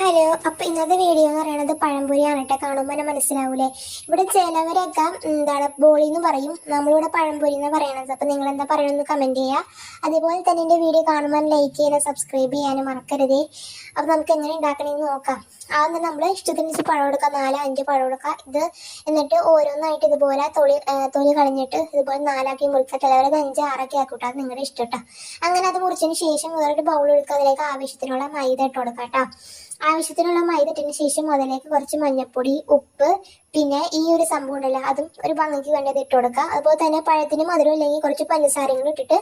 Hello, അപ്പോൾ ഇന്നത്തെ video എന്ന് പറയുന്നത് പഴംപൊരിയാണ് കേട്ടോ. കാണുമ്പോൾ തന്നെ മനസ്സിലാവൂലേ. ഇവിടെ ചിലവരൊക്കെ ബോളി എന്ന് പറയും, നമ്മളിവിടെ പഴംപൊരി എന്ന് പറയണത്. അപ്പോൾ നിങ്ങൾ എന്താ പറയണമെന്ന് കമൻറ്റ് ചെയ്യുക. അതേപോലെ തന്നെ എൻ്റെ വീഡിയോ കാണുമ്പോൾ ലൈക്ക് ചെയ്യാനും സബ്സ്ക്രൈബ് ചെയ്യാനും മറക്കരുതേ. അപ്പോൾ നമുക്ക് എങ്ങനെ ഉണ്ടാക്കണമെന്ന് നോക്കാം. ആദ്യം നമ്മൾ ഇഷ്ടത്തിനനുസരിച്ച് പഴം എടുക്കാം, 4-5 പഴം എടുക്കാം. എന്നിട്ട് ഓരോന്നായിട്ട് ഇതുപോലെ തൊലി കളഞ്ഞിട്ട് ഇതുപോലെ 4ആക്കി മുറിക്കുക. ചിലവരത് 5-6 ആക്കൂട്ടോ, അത് നിങ്ങളുടെ ഇഷ്ടം കേട്ടോ. അങ്ങനെ അത് മുറിച്ചതിന് ശേഷം വേറൊരു ബൗൾ എടുക്കുക. അതിലേക്ക് ആവശ്യത്തിനുള്ള മൈദ ഇട്ട് കൊടുക്കാം കേട്ടോ. ആവശ്യത്തിനുള്ള മൈദ ഇട്ടതിന് ശേഷം അതിലേക്ക് കുറച്ച് മഞ്ഞൾപ്പൊടി, ഉപ്പ്, പിന്നെ ഈ ഒരു സംഭവം ഉണ്ടല്ലോ, അതും ഒരു ഭംഗിക്ക് വേണ്ടത് ഇട്ട് കൊടുക്കുക. അതുപോലെ തന്നെ പഴത്തിന് മധുരം ഇല്ലെങ്കിൽ കുറച്ച് പഞ്ചസാരങ്ങൾ ഇട്ടിട്ട്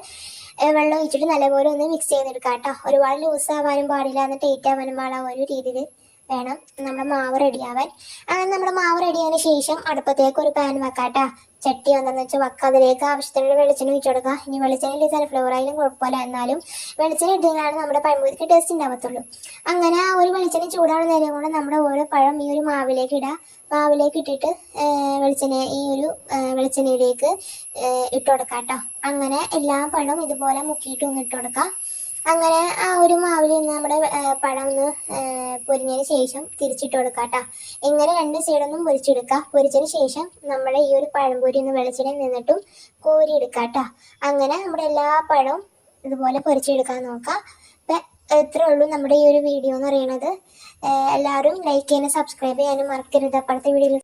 വെള്ളം ഒഴിച്ചിട്ട് നല്ലപോലെ ഒന്ന് മിക്സ് ചെയ്തെടുക്കാം കേട്ടോ. ഒരുപാട് ലൂസ് ആവാനും പാടില്ല, എന്ന് ടൈറ്റ് ആവാനും പാടില്ല, ഒരു രീതിയിൽ വേണം നമ്മുടെ മാവ് റെഡിയാവാൻ. അങ്ങനെ നമ്മുടെ മാവ് റെഡിയായതിനു ശേഷം അടുപ്പത്തേക്ക് ഒരു പാൻ വെക്കാം കേട്ടോ. ചട്ടി എന്താണെന്ന് വെച്ചാൽ വെക്കുക. അതിലേക്ക് ആവശ്യത്തിനുള്ള വെളിച്ചെണ്ണ ഒഴിച്ചു കൊടുക്കുക. ഇനി വെളിച്ചെണ്ണ സൺഫ്ലവർ ആയാലും കുഴപ്പമില്ല, എന്നാലും വെളിച്ചെണ്ണ ഇട്ടാലാണ് നമ്മുടെ പഴംപൊരിക്ക് ടേസ്റ്റ് ഉണ്ടാവത്തുള്ളൂ. അങ്ങനെ ആ ഒരു വെളിച്ചെണ്ണ ചൂടാവുന്ന നേരം കൊണ്ട് നമ്മുടെ ഓരോ പഴം ഈ ഒരു മാവിലേക്ക് ഇടുക. മാവിലേക്ക് ഇട്ടിട്ട് ഈ ഒരു വെളിച്ചെണ്ണയിലേക്ക് ഇട്ട് കൊടുക്കാം കേട്ടോ. അങ്ങനെ എല്ലാ പഴവും ഇതുപോലെ മുക്കിയിട്ട് ഒന്ന് ഇട്ട് കൊടുക്കാം. അങ്ങനെ ആ ഒരു മാവിൽ നിന്ന് നമ്മുടെ പഴം ഒന്ന് പൊരിഞ്ഞതിന് ശേഷം തിരിച്ചിട്ട് കൊടുക്കുക കേട്ടോ. ഇങ്ങനെ 2 സൈഡൊന്നും പൊരിച്ചെടുക്കുക. പൊരിച്ചതിന് ശേഷം നമ്മുടെ ഈ ഒരു പഴംപൊരി ഒന്ന് വെളിച്ചെണ്ണയിൽ നിന്നിട്ടും കോരിയെടുക്കുക കേട്ടോ. അങ്ങനെ നമ്മുടെ എല്ലാ പഴവും ഇതുപോലെ പൊരിച്ചെടുക്കാൻ നോക്കാം. അപ്പം ഇത്രേ ഉള്ളൂ നമ്മുടെ ഈ ഒരു വീഡിയോ എന്ന് പറയുന്നത്. എല്ലാവരും ലൈക്ക് ചെയ്യാനും സബ്സ്ക്രൈബ് ചെയ്യാനും മറക്കരുത്. അപ്പോഴത്തെ വീഡിയോയിൽ